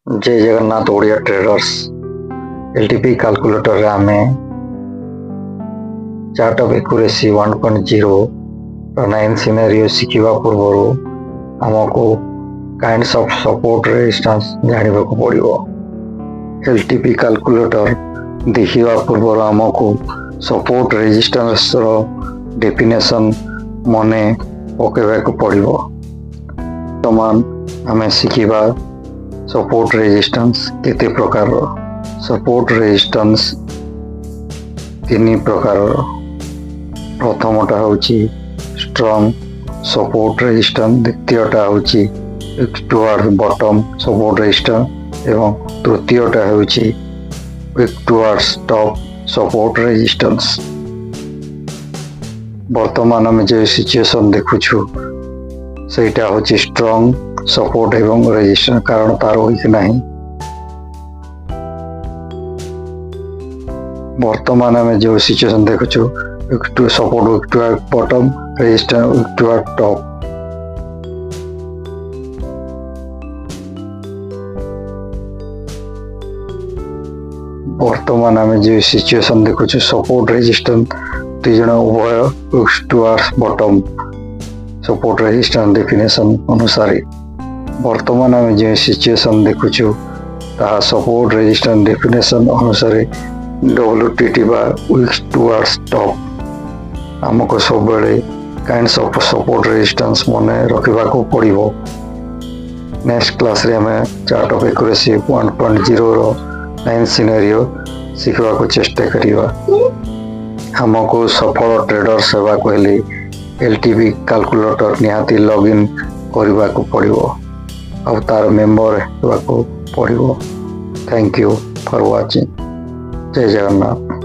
जय Jagannath Odia traders LTP calculator आम chart of accuracy 1.0 nine scenario शिखा पूर्व आमको काइंड्स ऑफ सपोर्ट रेजिस्टेंस जानवा पड़ो। एलटीपी कैलकुलेटर देखा पूर्व आमको सपोर्ट रेजिस्टेंस डेफिनेशन मने पकेवाक पड़ो। वर्तमान आम शिखा सपोर्ट रेजिस्टेंस केते प्रकार। सपोर्ट रेजिस्टेंस तीन प्रकार। प्रथमटा होची स्ट्रॉन्ग सपोर्ट रेजिस्टेंस, द्वितीयटा होची weak towards bottom support resistance एवं तृतीयटा होची weak towards top support resistance. वर्तमान आम जो सिचुएशन देखुछु सेटा होची स्ट्रॉन्ग सपोर्ट एवं रेजिस्टेंस, कारण तार वीक नहीं। वर्तमान आम जो सिचुएशन देखुछु week to support week to bottom resistance week to top. वर्तमान आम जो सिचुएशन देखुछु सपोर्ट रेजिस्टेंस दुई जन उभय weak to bottom support resistance definition अनुसार। वर्तमान आम जो सिचुएशन देखुछु ताहा सपोर्ट रेजिस्टेंस डेफिनेशन अनुसार WTT बा वीक टुवर्ड्स टॉप आमको सब बेले काइंड्स ऑफ सपोर्ट रेजिस्टेंस मने रखा पड़ो। नेक्स्ट क्लास रे आम chart of accuracy 1.0 nine scenario शिखा चेष्टा करिवा। आमको सफल ट्रेडर सेवा कहले एलटीपी कैलकुलेटर निहाती लॉगिन करने को पड़ो और तार मेंबर होगा पड़ो। Thank you for watching. जय जगन्नाथ।